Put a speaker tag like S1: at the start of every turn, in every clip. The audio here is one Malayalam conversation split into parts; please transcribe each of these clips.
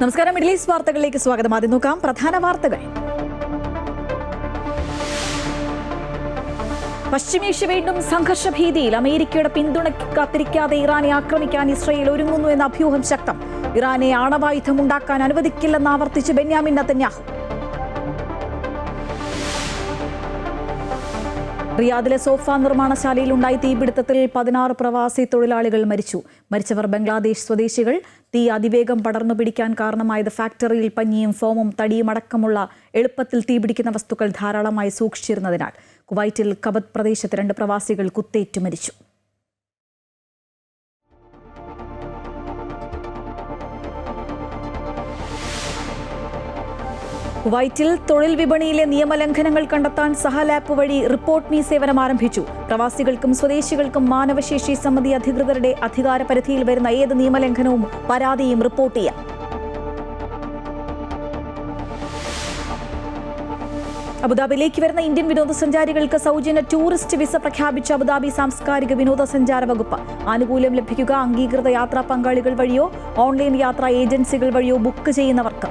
S1: നമസ്കാരം. മിഡിൽ ഈസ്റ്റ് വാർത്തകളിലേക്ക് സ്വാഗതം. ആദ്യം നോക്കാം പ്രധാന വാർത്തകൾ. പശ്ചിമേഷ്യ വീണ്ടും സംഘർഷഭീതിയിൽ. അമേരിക്കയുടെ പിന്തുണയ്ക്ക് കാത്തിരിക്കാതെ ഇറാനെ ആക്രമിക്കാൻ ഇസ്രയേൽ ഒരുങ്ങുന്നു എന്ന അഭ്യൂഹം ശക്തം. ഇറാനെ ആണവായുധമുണ്ടാക്കാൻ അനുവദിക്കില്ലെന്ന് ആവർത്തിച്ച് ബെന്യാമിൻ നെതന്യാഹു. റിയാദിലെ സോഫ നിർമ്മാണശാലയിൽ ഉണ്ടായ തീപിടുത്തത്തിൽ 16 പ്രവാസി തൊഴിലാളികൾ മരിച്ചു. മരിച്ചവർ ബംഗ്ലാദേശ് സ്വദേശികൾ. തീ അതിവേഗം പടർന്നു പിടിക്കാൻ കാരണമായത് ഫാക്ടറിയിൽ പഞ്ഞിയും ഫോമും തടിയും അടക്കമുള്ള എളുപ്പത്തിൽ തീപിടിക്കുന്ന വസ്തുക്കൾ ധാരാളമായി സൂക്ഷിച്ചിരുന്നതിനാൽ. കുവൈറ്റിൽ കബത്ത് പ്രദേശത്ത് 2 പ്രവാസികൾ കുത്തേറ്റു മരിച്ചു. കുവൈറ്റിൽ തൊഴിൽ വിപണിയിലെ നിയമലംഘനങ്ങൾ കണ്ടെത്താൻ സഹൽ ആപ്പ് വഴി റിപ്പോർട്ട് മീ സേവനം ആരംഭിച്ചു. പ്രവാസികൾക്കും സ്വദേശികൾക്കും മാനവശേഷി സമിതി അധികൃതരുടെ അധികാര പരിധിയിൽ വരുന്ന ഏത് നിയമലംഘനവും പരാതിയും റിപ്പോർട്ട് ചെയ്യാം. അബുദാബിയിലേക്ക് വരുന്ന ഇന്ത്യൻ വിനോദസഞ്ചാരികൾക്ക് സൗജന്യ ടൂറിസ്റ്റ് വിസ പ്രഖ്യാപിച്ച അബുദാബി സാംസ്കാരിക വിനോദസഞ്ചാര വകുപ്പ്. ആനുകൂല്യം ലഭിക്കുക അംഗീകൃത യാത്രാ പങ്കാളികൾ വഴിയോ ഓൺലൈൻ യാത്രാ ഏജൻസികൾ വഴിയോ ബുക്ക് ചെയ്യുന്നവർക്ക്.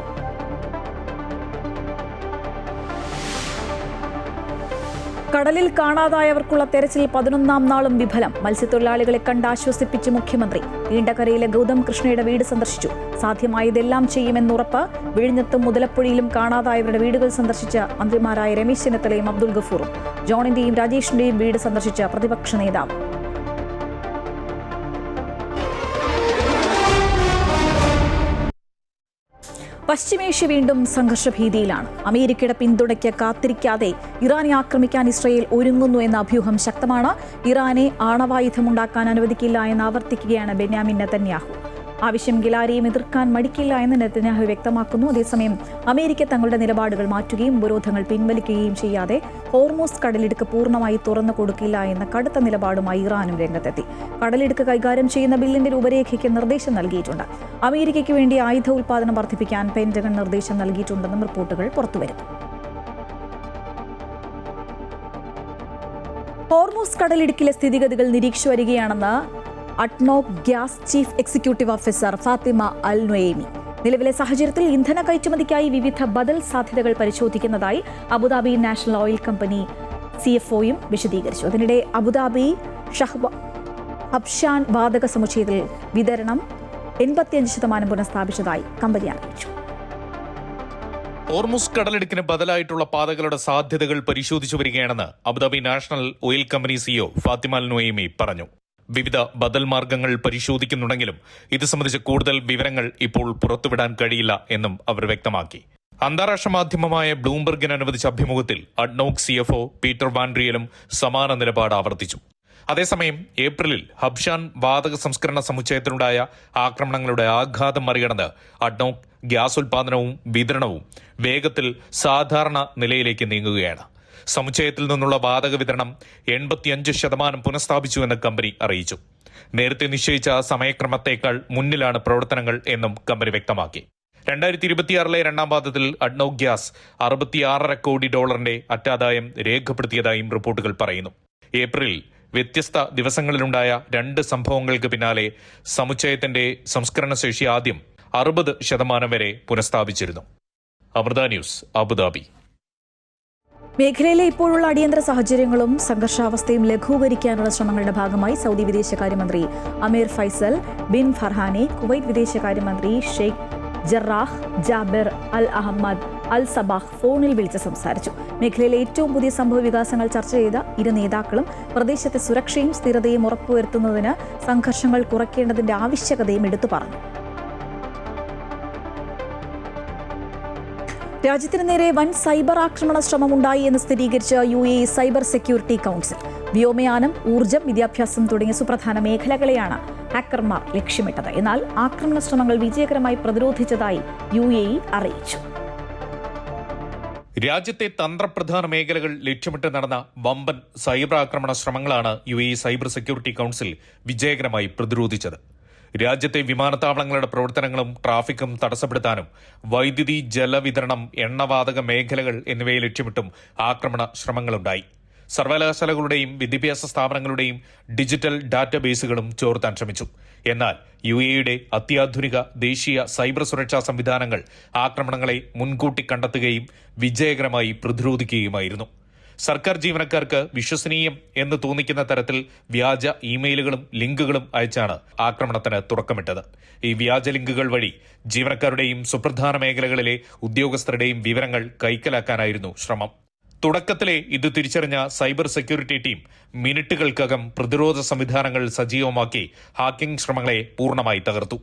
S1: കടലിൽ കാണാതായവർക്കുള്ള തെരച്ചിൽ 11ാം നാളും വിഫലം. മത്സ്യത്തൊഴിലാളികളെ കണ്ടാശ്വസിപ്പിച്ച് മുഖ്യമന്ത്രി. നീണ്ടകരയിലെ ഗൗതം കൃഷ്ണയുടെ വീട് സന്ദർശിച്ചു. സാധ്യമായതെല്ലാം ചെയ്യുമെന്നുറപ്പ്. വിഴിഞ്ഞത്തും മുതലപ്പുഴയിലും കാണാതായവരുടെ വീടുകൾ സന്ദർശിച്ച മന്ത്രിമാരായ രമേശ് ചെന്നിത്തലയും അബ്ദുൽ ഗഫൂറും. ജോണിന്റെയും രാജേഷിന്റെയും വീട് സന്ദർശിച്ച പ്രതിപക്ഷ നേതാവ്. പശ്ചിമേഷ്യ വീണ്ടും സംഘർഷഭീതിയിലാണ്. അമേരിക്കയുടെ പിന്തുണയ്ക്ക് കാത്തിരിക്കാതെ ഇറാനെ ആക്രമിക്കാൻ ഇസ്രയേൽ ഒരുങ്ങുന്നു എന്ന അഭ്യൂഹം ശക്തമാണ്. ഇറാനെ ആണവായുധമുണ്ടാക്കാൻ അനുവദിക്കില്ല എന്ന് ആവർത്തിക്കുകയാണ് ബെന്യാമിൻ നെതന്യാഹു. ആവശ്യമെങ്കിൽ ആരെയും എതിർക്കാൻ മടിക്കില്ല എന്ന് നെതന്യാഹു വ്യക്തമാക്കുന്നു. അതേസമയം അമേരിക്ക തങ്ങളുടെ നിലപാടുകൾ മാറ്റുകയും ഉപരോധങ്ങൾ പിൻവലിക്കുകയും ചെയ്യാതെ ഹോർമൂസ് കടലിടുക്ക് പൂർണ്ണമായി തുറന്നു കൊടുക്കില്ല എന്ന കടുത്ത നിലപാടുമായി ഇറാനും രംഗത്തെത്തി. കടലിടുക്ക് കൈകാര്യം ചെയ്യുന്ന ബില്ലിന്റെ രൂപരേഖയ്ക്ക് നിർദ്ദേശം നൽകിയിട്ടുണ്ട്. അമേരിക്കയ്ക്ക് വേണ്ടി ആയുധ ഉൽപാദനം വർദ്ധിപ്പിക്കാൻ പെന്റഗൺ നിർദ്ദേശം നൽകിയിട്ടുണ്ടെന്നും റിപ്പോർട്ടുകൾ പുറത്തുവരുന്നു. ഹോർമൂസ് കടലിടുക്കിലെ സ്ഥിതിഗതികൾ നിരീക്ഷിച്ചു വരികയാണെന്ന് ADNOC gas chief executive officer Fatima Al Nuaimi. നിലവിലെ സാഹചര്യത്തിൽ ഇന്ധന കയറ്റുമതിക്കായി വിവിധ ബദൽ സാധ്യതകൾ പരിശോധിക്കുന്നതായി അബുദാബി നാഷണൽ ഓയിൽ കമ്പനി CFOയും വിശദീകരിച്ചു. അതിനിടെ അബുദാബി ഹബ്ഷാൻ വാതക സമുച്ചയത്തിൽ വിതരണം 85% പുനഃസ്ഥാപിച്ചതായി കമ്പനി അറിയിച്ചു.
S2: ഹോർമുസ് കടലിടുക്കിന് ബദലായിട്ടുള്ള പാതകളുടെ സാധ്യതകൾ പരിശോധിച്ചു വരികയാണെന്ന് Abu Dhabi national oil company CEO Fatima Al Nuaimi പറഞ്ഞു. വിവിധ ബദൽ മാർഗങ്ങൾ പരിശോധിക്കുന്നുണ്ടെങ്കിലും ഇത് സംബന്ധിച്ച കൂടുതൽ വിവരങ്ങൾ ഇപ്പോൾ പുറത്തുവിടാൻ കഴിയില്ല എന്നും അവർ വ്യക്തമാക്കി. അന്താരാഷ്ട്ര മാധ്യമമായ ബ്ലൂംബർഗിന് അനുവദിച്ച അഭിമുഖത്തിൽ അഡ്നോക് CFO പീറ്റർ വാൻഡ്രിയലും സമാന നിലപാട് ആവർത്തിച്ചു. അതേസമയം ഏപ്രിലിൽ ഹബ്ഷാൻ വാതക സംസ്കരണ സമുച്ചയത്തിലുണ്ടായ ആക്രമണങ്ങളുടെ ആഘാതം മറികടന്ന് അഡ്നോക് ഗ്യാസ് ഉൽപാദനവും വിതരണവും വേഗത്തിൽ സാധാരണ നിലയിലേക്ക് നീങ്ങുകയാണ്. സമുച്ചയത്തിൽ നിന്നുള്ള വാതക വിതരണം 85% പുനഃസ്ഥാപിച്ചുവെന്ന് കമ്പനി അറിയിച്ചു. നേരത്തെ നിശ്ചയിച്ച സമയക്രമത്തേക്കാൾ മുന്നിലാണ് പ്രവർത്തനങ്ങൾ എന്നും കമ്പനി വ്യക്തമാക്കി. 2026 2ാം പാദത്തിൽ അഡ്നോക് ഗ്യാസ് $66.5 കോടി അറ്റാദായം രേഖപ്പെടുത്തിയതായും റിപ്പോർട്ടുകൾ പറയുന്നു. ഏപ്രിലിൽ വ്യത്യസ്ത ദിവസങ്ങളിലുണ്ടായ 2 സംഭവങ്ങൾക്ക് പിന്നാലെ സമുച്ചയത്തിന്റെ സംസ്കരണ ശേഷി ആദ്യം 60% വരെ പുനഃസ്ഥാപിച്ചിരുന്നു. Amrita news, Abu Dhabi.
S1: മേഖലയിലെ ഇപ്പോഴുള്ള അടിയന്തര സാഹചര്യങ്ങളും സംഘർഷാവസ്ഥയും ലഘൂകരിക്കാനുള്ള ശ്രമങ്ങളുടെ ഭാഗമായി സൗദി വിദേശകാര്യമന്ത്രി അമീർ ഫൈസൽ ബിൻ ഫർഹാനെ കുവൈറ്റ് വിദേശകാര്യമന്ത്രി ഷെയ്ഖ് ജറാഹ് ജാബിർ അൽ അഹമ്മദ് അൽ സബാഹ് ഫോണിൽ വിളിച്ച് സംസാരിച്ചു. മേഖലയിലെ ഏറ്റവും പുതിയ സംഭവ വികാസങ്ങൾ ചർച്ച ചെയ്ത ഇരു നേതാക്കളും പ്രദേശത്തെ സുരക്ഷയും സ്ഥിരതയും ഉറപ്പുവരുത്തുന്നതിന് സംഘർഷങ്ങൾ കുറയ്ക്കേണ്ടതിന്റെ ആവശ്യകതയും എടുത്തു പറഞ്ഞു. രാജ്യത്തിന് നേരെ വൻ സൈബർ ആക്രമണ ശ്രമമുണ്ടായി എന്ന് സ്ഥിരീകരിച്ച UAE സൈബർ സെക്യൂരിറ്റി കൗൺസിൽ. വ്യോമയാനം, ഊർജ്ജം, വിദ്യാഭ്യാസം തുടങ്ങിയ സുപ്രധാന മേഖലകളെയാണ് ഹാക്കർമാർ ലക്ഷ്യമിട്ടത്. എന്നാൽ ആക്രമണ ശ്രമങ്ങൾ വിജയകരമായി പ്രതിരോധിച്ചതായി UAE അറിയിച്ചു.
S2: രാജ്യത്തെ തന്ത്രപ്രധാന മേഖലകൾ ലക്ഷ്യമിട്ട് നടന്ന വമ്പൻ സൈബർ ആക്രമണ ശ്രമങ്ങളാണ് UAE സൈബർ സെക്യൂരിറ്റി കൗൺസിൽ വിജയകരമായി പ്രതിരോധിച്ചത്. രാജ്യത്തെ വിമാനത്താവളങ്ങളുടെ പ്രവർത്തനങ്ങളും ട്രാഫിക്കും തടസ്സപ്പെടുത്താനും വൈദ്യുതി, ജലവിതരണം, എണ്ണവാതക മേഖലകൾ എന്നിവയെ ലക്ഷ്യമിട്ടും ആക്രമണ ശ്രമങ്ങളുണ്ടായി. സർവകലാശാലകളുടെയും വിദ്യാഭ്യാസ സ്ഥാപനങ്ങളുടെയും ഡിജിറ്റൽ ഡാറ്റാബേസുകളും ചോർത്താൻ ശ്രമിച്ചു. എന്നാൽ UAEയുടെ അത്യാധുനിക ദേശീയ സൈബർ സുരക്ഷാ സംവിധാനങ്ങൾ ആക്രമണങ്ങളെ മുൻകൂട്ടി കണ്ടെത്തുകയും വിജയകരമായി പ്രതിരോധിക്കുകയുമായിരുന്നു. സർക്കാർ ജീവനക്കാർക്ക് വിശ്വസനീയം എന്ന് തോന്നിക്കുന്ന തരത്തിൽ വ്യാജ ഇമെയിലുകളും ലിങ്കുകളും അയച്ചാണ് ആക്രമണത്തിന് തുടക്കമിട്ടത്. ഈ വ്യാജ ലിങ്കുകൾ വഴി ജീവനക്കാരുടെയും സുപ്രധാന മേഖലകളിലെ ഉദ്യോഗസ്ഥരുടെയും വിവരങ്ങൾ കൈക്കലാക്കാനായിരുന്നു ശ്രമം. തുടക്കത്തിലെ ഇത് തിരിച്ചറിഞ്ഞ സൈബർ സെക്യൂരിറ്റി ടീം മിനിറ്റുകൾക്കകം പ്രതിരോധ സംവിധാനങ്ങൾ സജീവമാക്കി ഹാക്കിംഗ് ശ്രമങ്ങളെ പൂർണ്ണമായി തകർത്തു.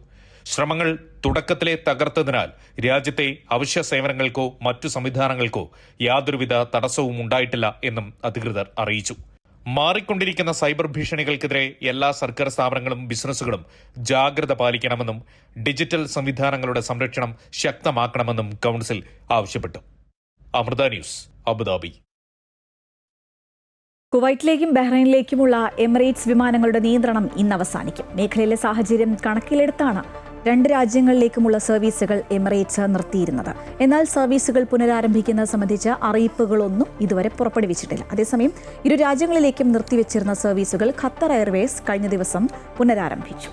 S2: ശ്രമങ്ങൾ തുടക്കത്തിലെ തകർത്തതിനാൽ രാജ്യത്തെ അവശ്യ സേവനങ്ങൾക്കോ മറ്റു സംവിധാനങ്ങൾക്കോ യാതൊരുവിധ തടസ്സവും ഉണ്ടായിട്ടില്ല എന്നും അധികൃതർ അറിയിച്ചു. മാറിക്കൊണ്ടിരിക്കുന്ന സൈബർ ഭീഷണികൾക്കെതിരെ എല്ലാ സർക്കാർ സ്ഥാപനങ്ങളും ബിസിനസ്സുകളും ജാഗ്രത പാലിക്കണമെന്നും ഡിജിറ്റൽ സംവിധാനങ്ങളുടെ സംരക്ഷണം ശക്തമാക്കണമെന്നും കൌൺസിൽ ആവശ്യപ്പെട്ടു. Amrita news, Abu Dhabi.
S1: കുവൈറ്റിലേക്കും ബഹ്റൈനിലേക്കുമുള്ള എമിറേറ്റ്സ് വിമാനങ്ങളുടെ നിയന്ത്രണം ഇന്ന് അവസാനിക്കും. മേഖലയിലെ സാഹചര്യം കണക്കിലെടുത്താണ് 2 രാജ്യങ്ങളിലേക്കുമുള്ള സർവീസുകൾ എമിറേറ്റ്സ് നിർത്തിയിരുന്നത്. എന്നാൽ സർവീസുകൾ പുനരാരംഭിക്കുന്നത് സംബന്ധിച്ച അറിയിപ്പുകളൊന്നും ഇതുവരെ പുറപ്പെടുവിച്ചിട്ടില്ല. അതേസമയം 2 രാജ്യങ്ങളിലേക്കും നിർത്തിവെച്ചിരുന്ന സർവീസുകൾ ഖത്തർ എയർവേസ് കഴിഞ്ഞ ദിവസം പുനരാരംഭിച്ചു.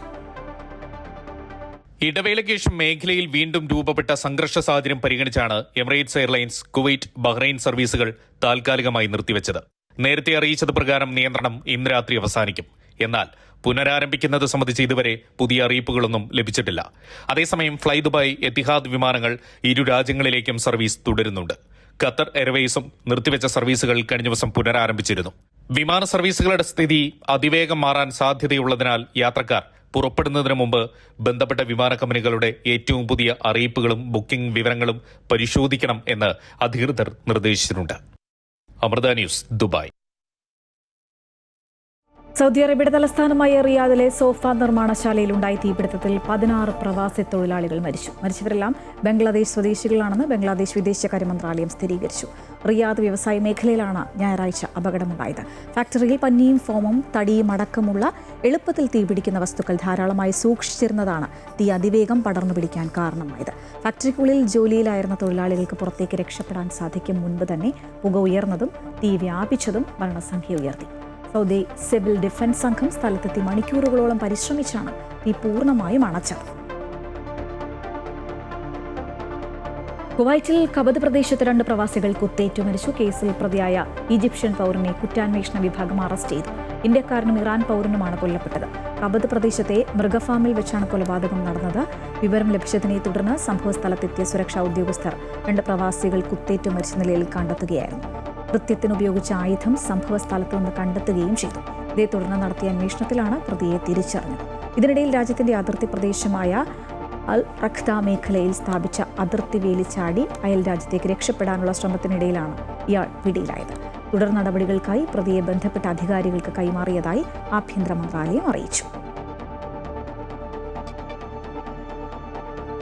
S2: ഇടവേളയ്ക്ക് ശേഷം മേഖലയിൽ വീണ്ടും രൂപപ്പെട്ട സംഘർഷ സാഹചര്യം പരിഗണിച്ചാണ് എമിറേറ്റ്സ് എയർലൈൻസ് കുവൈറ്റ് ബഹ്റൈൻ സർവീസുകൾ താൽക്കാലികമായി നിർത്തിവെച്ചത്. നേരത്തെ അറിയിച്ചത് പ്രകാരം നിയന്ത്രണം ഇന്ന് രാത്രി അവസാനിക്കും. എന്നാൽ പുനരാരംഭിക്കുന്നത് സംബന്ധിച്ച് ഇതുവരെ പുതിയ അറിയിപ്പുകളൊന്നും ലഭിച്ചിട്ടില്ല. അതേസമയം ഫ്ലൈ ദുബായ്, എത്തിഹാദ് വിമാനങ്ങൾ 2 രാജ്യങ്ങളിലേക്കും സർവീസ് തുടരുന്നുണ്ട്. ഖത്തർ എയർവേസും നിർത്തിവെച്ച സർവീസുകൾ കഴിഞ്ഞ ദിവസം പുനരാരംഭിച്ചിരുന്നു. വിമാന സർവീസുകളുടെ സ്ഥിതി അതിവേഗം മാറാൻ സാധ്യതയുള്ളതിനാൽ യാത്രക്കാർ പുറപ്പെടുന്നതിന് മുമ്പ് ബന്ധപ്പെട്ട വിമാന കമ്പനികളുടെ ഏറ്റവും പുതിയ അറിയിപ്പുകളും ബുക്കിംഗ് വിവരങ്ങളും പരിശോധിക്കണം എന്ന് അധികൃതർ നിർദ്ദേശിച്ചിട്ടുണ്ട്. Amrita news, Dubai.
S1: സൗദി അറേബ്യയുടെ തലസ്ഥാനമായ റിയാദിലെ സോഫ നിർമ്മാണശാലയിലുണ്ടായ തീപിടുത്തത്തിൽ 16 പ്രവാസി തൊഴിലാളികൾ മരിച്ചു. മരിച്ചവരെല്ലാം ബംഗ്ലാദേശ് സ്വദേശികളാണെന്ന് ബംഗ്ലാദേശ് വിദേശകാര്യ മന്ത്രാലയം സ്ഥിരീകരിച്ചു. റിയാദ് വ്യവസായ മേഖലയിലാണ് ഞായറാഴ്ച അപകടമുണ്ടായത്. ഫാക്ടറിയിൽ പന്നിയും ഫോമും തടിയും അടക്കമുള്ള എളുപ്പത്തിൽ തീപിടിക്കുന്ന വസ്തുക്കൾ ധാരാളമായി സൂക്ഷിച്ചിരുന്നതാണ് തീ അതിവേഗം പടർന്നു പിടിക്കാൻ കാരണമായത്. ഫാക്ടറിക്കുള്ളിൽ ജോലിയിലായിരുന്ന തൊഴിലാളികൾക്ക് പുറത്തേക്ക് രക്ഷപ്പെടാൻ സാധിക്കും മുൻപ് തന്നെ പുക ഉയർന്നതും തീ വ്യാപിച്ചതും മരണസംഖ്യ ഉയർത്തി. സൗദി സിവിൽ ഡിഫൻസ് സംഘം സ്ഥലത്തെത്തി മണിക്കൂറുകളോളം പരിശ്രമിച്ചാണ് തീ പൂർണ്ണമായും അണച്ചത്. കുവൈറ്റിൽ കബദ് പ്രദേശത്ത് 2 പ്രവാസികൾ കുത്തേറ്റു മരിച്ചു. കേസിൽ പ്രതിയായ ഈജിപ്ഷ്യൻ പൗരനെ കുറ്റാന്വേഷണ വിഭാഗം അറസ്റ്റ് ചെയ്തു. ഇന്ത്യക്കാരനും ഇറാൻ പൗരനുമാണ് കൊല്ലപ്പെട്ടത്. കബദ് പ്രദേശത്തെ മൃഗഫാമിൽ വെച്ചാണ് കൊലപാതകം നടന്നത്. വിവരം ലഭിച്ചതിനെ തുടർന്ന് സംഭവസ്ഥലത്തെത്തിയ സുരക്ഷാ ഉദ്യോഗസ്ഥർ 2 പ്രവാസികൾ കുത്തേറ്റു മരിച്ച നിലയിൽ കണ്ടെത്തുകയായിരുന്നു. കൃത്യത്തിന് ഉപയോഗിച്ച ആയുധം സംഭവ സ്ഥലത്ത് നിന്ന് കണ്ടെത്തുകയും ചെയ്തു. ഇതേ തുടർന്ന് നടത്തിയ അന്വേഷണത്തിലാണ് പ്രതിയെ തിരിച്ചറിഞ്ഞത്. ഇതിനിടയിൽ രാജ്യത്തിന്റെ അതിർത്തി പ്രദേശമായ അൽ റഖ്ദ മേഖലയിൽ സ്ഥാപിച്ച അതിർത്തി വേലി ചാടി അയൽ രാജ്യത്തേക്ക് രക്ഷപ്പെടാനുള്ള ശ്രമത്തിനിടയിലാണ് ഇയാൾ പിടിയിലായത്. തുടർ നടപടികൾക്കായി പ്രതിയെ ബന്ധപ്പെട്ട അധികാരികൾക്ക് കൈമാറിയതായി ആഭ്യന്തര മന്ത്രാലയം അറിയിച്ചു.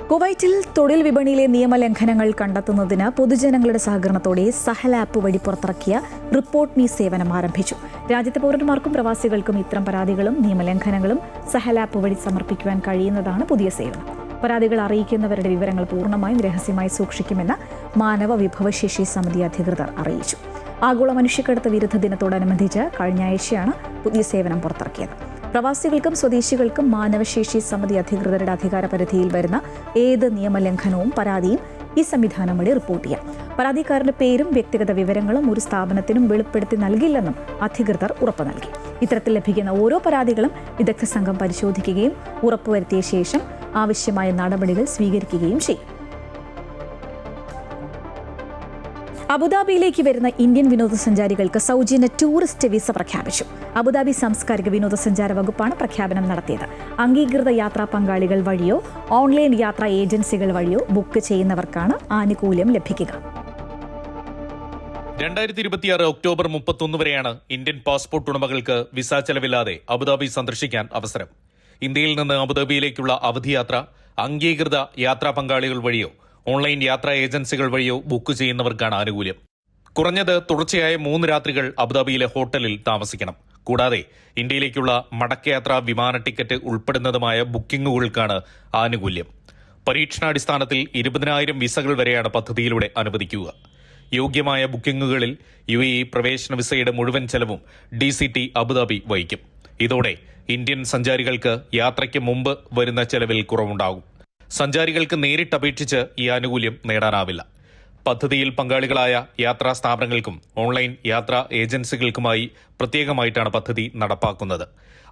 S1: കുവൈറ്റിൽ തൊഴിൽ വിപണിയിലെ നിയമലംഘനങ്ങൾ കണ്ടെത്തുന്നതിന് പൊതുജനങ്ങളുടെ സഹകരണത്തോടെ സഹൽ ആപ്പ് വഴി പുറത്തിറക്കിയ റിപ്പോർട്ട് മീ സേവനം ആരംഭിച്ചു. രാജ്യത്തെ പൗരന്മാർക്കും പ്രവാസികൾക്കും ഇത്തരം പരാതികളും നിയമലംഘനങ്ങളും സഹൽ ആപ്പ് വഴി സമർപ്പിക്കുവാൻ കഴിയുന്നതാണ് പുതിയ സേവനം. പരാതികൾ അറിയിക്കുന്നവരുടെ വിവരങ്ങൾ പൂർണ്ണമായും രഹസ്യമായി സൂക്ഷിക്കുമെന്ന് മാനവ വിഭവശേഷി സമിതി അധികൃതർ അറിയിച്ചു. ആഗോള മനുഷ്യക്കടത്ത് വിരുദ്ധ ദിനത്തോടനുബന്ധിച്ച് കഴിഞ്ഞ ആഴ്ചയാണ് പുതിയ സേവനം പുറത്തിറക്കിയത്. പ്രവാസികൾക്കും സ്വദേശികൾക്കും മാനവശേഷി സമിതി അധികൃതരുടെ അധികാര പരിധിയിൽ വരുന്ന ഏത് നിയമലംഘനവും പരാതിയും ഈ സംവിധാനം വഴി റിപ്പോർട്ട് ചെയ്യാം. പരാതിക്കാരന്റെ പേരും വ്യക്തിഗത വിവരങ്ങളും ഒരു സ്ഥാപനത്തിനും വെളിപ്പെടുത്തി നൽകില്ലെന്നും അധികൃതർ ഉറപ്പ് നൽകി. ഇത്തരത്തിൽ ലഭിക്കുന്ന ഓരോ പരാതികളും വിദഗ്ധ സംഘം പരിശോധിക്കുകയും ഉറപ്പുവരുത്തിയ ശേഷം ആവശ്യമായ നടപടികൾ സ്വീകരിക്കുകയും ചെയ്യും. അബുദാബിയിലേക്ക് വരുന്ന ഇന്ത്യൻ വിനോദസഞ്ചാരികൾക്ക് സൗജന്യ ടൂറിസ്റ്റ് വിസ പ്രഖ്യാപിച്ചു. അബുദാബി സാംസ്കാരിക വിനോദസഞ്ചാര വകുപ്പാണ് പ്രഖ്യാപനം നടത്തിയത്. അംഗീകൃത യാത്രാ പങ്കാളികൾ വഴിയോ ഓൺലൈൻ യാത്രാ ഏജൻസികൾ വഴിയോ ബുക്ക് ചെയ്യുന്നവർക്കാണ് ആനുകൂല്യം ലഭിക്കുക.
S2: 2026 ഒക്ടോബർ 31 വരെയാണ് ഇന്ത്യൻ പാസ്പോർട്ട് ഉടമകൾക്ക് വിസ ചെലവില്ലാതെ അബുദാബി സന്ദർശിക്കാൻ അവസരം. ഇന്ത്യയിൽ നിന്ന് അബുദാബിയിലേക്കുള്ള അവധി യാത്ര അംഗീകൃത യാത്രാ പങ്കാളികൾ വഴിയോ ഓൺലൈൻ യാത്രാ ഏജൻസികൾ വഴിയോ ബുക്ക് ചെയ്യുന്നവർക്കാണ് ആനുകൂല്യം. കുറഞ്ഞത് തുടർച്ചയായ 3 രാത്രികൾ അബുദാബിയിലെ ഹോട്ടലിൽ താമസിക്കണം. കൂടാതെ ഇന്ത്യയിലേക്കുള്ള മടക്കയാത്രാ വിമാന ടിക്കറ്റ് ഉൾപ്പെടുന്നതുമായ ബുക്കിംഗുകൾക്കാണ് ആനുകൂല്യം. പരീക്ഷണാടിസ്ഥാനത്തിൽ 20,000 വിസകൾ വരെയാണ് പദ്ധതിയിലൂടെ അനുവദിക്കുക. യോഗ്യമായ ബുക്കിംഗുകളിൽ UAE പ്രവേശന വിസയുടെ മുഴുവൻ ചെലവും DCT അബുദാബി വഹിക്കും. ഇതോടെ ഇന്ത്യൻ സഞ്ചാരികൾക്ക് യാത്രയ്ക്ക് മുമ്പ് വരുന്ന ചെലവിൽ കുറവുണ്ടാകും. സഞ്ചാരികൾക്ക് നേരിട്ട് അപേക്ഷിച്ച് ഈ ആനുകൂല്യം നേടാനാവില്ല. പദ്ധതിയിൽ പങ്കാളികളായ യാത്രാ സ്ഥാപനങ്ങൾക്കും ഓൺലൈൻ യാത്രാ ഏജൻസികൾക്കുമായി പ്രത്യേകമായിട്ടാണ് പദ്ധതി നടപ്പാക്കുന്നത്.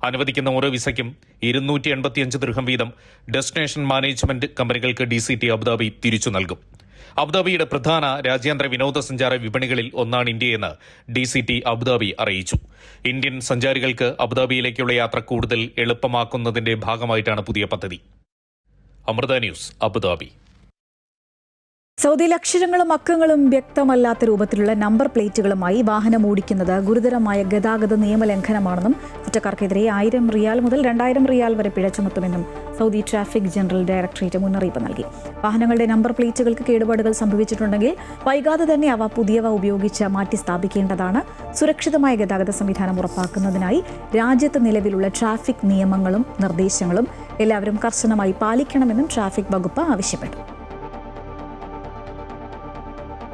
S2: അനുവദിക്കുന്ന ഓരോ വിസയ്ക്കും 285 ദിർഹം വീതം ഡെസ്റ്റിനേഷൻ മാനേജ്മെന്റ് കമ്പനികൾക്ക് DCT അബുദാബി തിരിച്ചു നൽകും. അബുദാബിയുടെ പ്രധാന രാജ്യാന്തര വിനോദസഞ്ചാര വിപണികളിൽ ഒന്നാണ് ഇന്ത്യയെന്ന് DCT അബുദാബി അറിയിച്ചു. ഇന്ത്യൻ സഞ്ചാരികൾക്ക് അബുദാബിയിലേക്കുള്ള യാത്ര കൂടുതൽ എളുപ്പമാക്കുന്നതിന്റെ ഭാഗമായിട്ടാണ് പുതിയ പദ്ധതി. Amrita news, Abu Dhabi.
S1: സൗദിയിൽ അക്ഷരങ്ങളും അക്കങ്ങളും വ്യക്തമല്ലാത്ത രൂപത്തിലുള്ള നമ്പർ പ്ലേറ്റുകളുമായി വാഹനം ഓടിക്കുന്നത് ഗുരുതരമായ ഗതാഗത നിയമലംഘനമാണെന്നും കുറ്റക്കാർക്കെതിരെ 1000 റിയാൽ മുതൽ 2000 റിയാൽ വരെ പിഴ ചുമത്തുമെന്നും സൗദി ട്രാഫിക് ജനറൽ ഡയറക്ടറേറ്റ് മുന്നറിയിപ്പ് നൽകി. വാഹനങ്ങളുടെ നമ്പർ പ്ലേറ്റുകൾക്ക് കേടുപാടുകൾ സംഭവിച്ചിട്ടുണ്ടെങ്കിൽ വൈകാതെ തന്നെ അവ പുതിയവ ഉപയോഗിച്ച് മാറ്റി സ്ഥാപിക്കേണ്ടതാണ്. സുരക്ഷിതമായ ഗതാഗത സംവിധാനം ഉറപ്പാക്കുന്നതിനായി രാജ്യത്ത് നിലവിലുള്ള ട്രാഫിക് നിയമങ്ങളും നിർദ്ദേശങ്ങളും എല്ലാവരും കർശനമായി പാലിക്കണമെന്നും ട്രാഫിക് വകുപ്പ് ആവശ്യപ്പെട്ടു.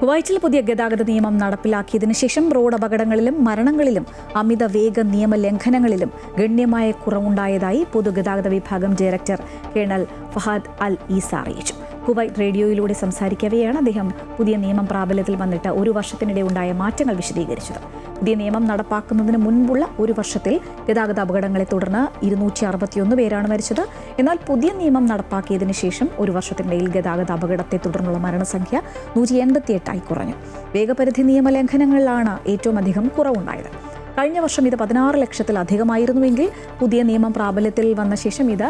S1: കുവൈറ്റിൽ പുതിയ ഗതാഗത നിയമം നടപ്പിലാക്കിയതിനു ശേഷം റോഡ് അപകടങ്ങളിലും മരണങ്ങളിലും അമിത വേഗ നിയമ ലംഘനങ്ങളിലും ഗണ്യമായ കുറവുണ്ടായതായി പൊതുഗതാഗത വിഭാഗം ഡയറക്ടർ കേണൽ ഫഹാദ് അൽ ഈസ അറിയിച്ചു. കുവൈറ്റ് റേഡിയോയിലൂടെ സംസാരിക്കവെയാണ് അദ്ദേഹം പുതിയ നിയമം പ്രാബല്യത്തിൽ വന്നിട്ട് ഒരു വർഷത്തിനിടെ ഉണ്ടായ മാറ്റങ്ങൾ വിശദീകരിച്ചത്. പുതിയ നിയമം നടപ്പാക്കുന്നതിന് മുൻപുള്ള ഒരു വർഷത്തിൽ ഗതാഗത അപകടങ്ങളെ തുടർന്ന് 261 പേരാണ് മരിച്ചത്. എന്നാൽ പുതിയ നിയമം നടപ്പാക്കിയതിനു ശേഷം ഒരു വർഷത്തിനിടയിൽ ഗതാഗത അപകടത്തെ തുടർന്നുള്ള മരണസംഖ്യ 188 കുറഞ്ഞു. വേഗപരിധി നിയമലംഘനങ്ങളിലാണ് ഏറ്റവും അധികം കുറവുണ്ടായത്. കഴിഞ്ഞ വർഷം ഇത് 16 ലക്ഷത്തിലധികമായിരുന്നുവെങ്കിൽ പുതിയ നിയമം പ്രാബല്യത്തിൽ വന്ന ശേഷം ഇത്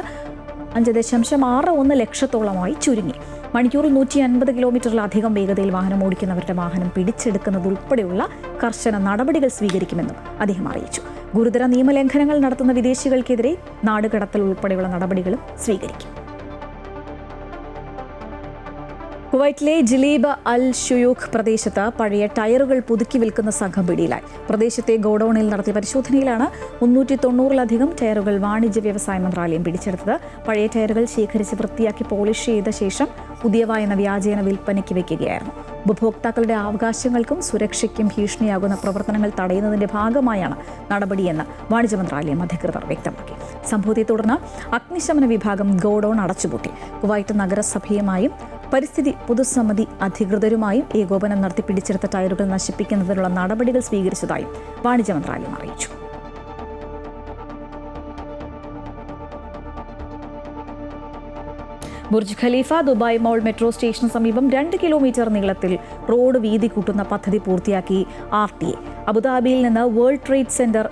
S1: 5.61 ലക്ഷത്തോളമായി ചുരുങ്ങി. മണിക്കൂറിൽ 150 കിലോമീറ്ററിലധികം വേഗതയിൽ വാഹനം ഓടിക്കുന്നവരുടെ വാഹനം പിടിച്ചെടുക്കുന്നതുൾപ്പെടെയുള്ള കർശന നടപടികൾ സ്വീകരിക്കുമെന്നും അദ്ദേഹം അറിയിച്ചു. ഗുരുതര നിയമലംഘനങ്ങൾ നടത്തുന്ന വിദേശികൾക്കെതിരെ നാടുകടത്തൽ ഉൾപ്പെടെയുള്ള നടപടികളും സ്വീകരിക്കും. കുവൈറ്റിലെ ജിലീബ് അൽ ഷുയൂഖ് പ്രദേശത്ത് പഴയ ടയറുകൾ പുതുക്കി വിൽക്കുന്ന സംഘം പിടിയിലായി. പ്രദേശത്തെ ഗോഡൌണിൽ നടത്തിയ പരിശോധനയിലാണ് 390-ലധികം ടയറുകൾ വാണിജ്യ വ്യവസായ മന്ത്രാലയം പിടിച്ചെടുത്തത്. പഴയ ടയറുകൾ ശേഖരിച്ച് വൃത്തിയാക്കി പോളിഷ് ചെയ്ത ശേഷം പുതിയവ എന്ന വ്യാജേന വിൽപ്പനയ്ക്ക് വയ്ക്കുകയായിരുന്നു. ഉപഭോക്താക്കളുടെ അവകാശങ്ങൾക്കും സുരക്ഷയ്ക്കും ഭീഷണിയാകുന്ന പ്രവർത്തനങ്ങൾ തടയുന്നതിന്റെ ഭാഗമായാണ് നടപടിയെന്ന് വാണിജ്യ മന്ത്രാലയം അധികൃതർ വ്യക്തമാക്കി. സംഭവത്തെ തുടർന്ന് അഗ്നിശമന വിഭാഗം ഗോഡൌൺ അടച്ചുപൂട്ടി. കുവൈറ്റ് നഗരസഭയുമായും പരിസ്ഥിതി പൊതുസമിതി അധികൃതരുമായും ഏകോപനം നടത്തി പിടിച്ചെടുത്ത ടയറുകൾ നശിപ്പിക്കുന്നതിനുള്ള നടപടികൾ സ്വീകരിച്ചതായും വാണിജ്യ മന്ത്രാലയം അറിയിച്ചു. Burj Khalifa Dubai mall metro സ്റ്റേഷന് സമീപം 2 കിലോമീറ്റർ നീളത്തിൽ റോഡ് വീതി കൂട്ടുന്ന പദ്ധതി പൂർത്തിയാക്കി RTA. അബുദാബിയിൽ നിന്ന് വേൾഡ് ട്രേഡ് സെന്റർ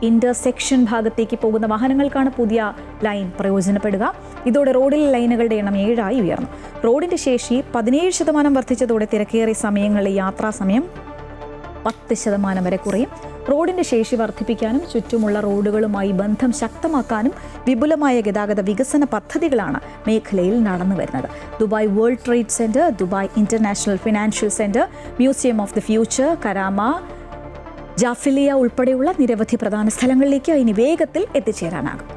S1: ഇന്റർസെക്ഷൻ ഭാഗത്തേക്ക് പോകുന്ന വാഹനങ്ങൾക്കാണ് പുതിയ ലൈൻ പ്രയോജനപ്പെടുക. ഇതോടെ റോഡിലെ ലൈനുകളുടെ എണ്ണം 7 ഉയർന്നു. റോഡിന്റെ ശേഷി 17% വർദ്ധിച്ചതോടെ തിരക്കേറിയ സമയങ്ങളിലെ യാത്രാസമയം 10% വരെ കുറയും. റോഡിന്റെ ശേഷി വർദ്ധിപ്പിക്കാനും ചുറ്റുമുള്ള റോഡുകളുമായി ബന്ധം ശക്തമാക്കാനും വിപുലമായ ഗതാഗത വികസന പദ്ധതികളാണ് മേഖലയിൽ നടന്നുവരുന്നത്. Dubai world trade centre, Dubai international financial centre, museum of the future, Karama, Jafiliya ഉൾപ്പെടെയുള്ള നിരവധി പ്രധാന സ്ഥലങ്ങളിലേക്ക് ഇനി വേഗത്തിൽ എത്തിച്ചേരാനാകും.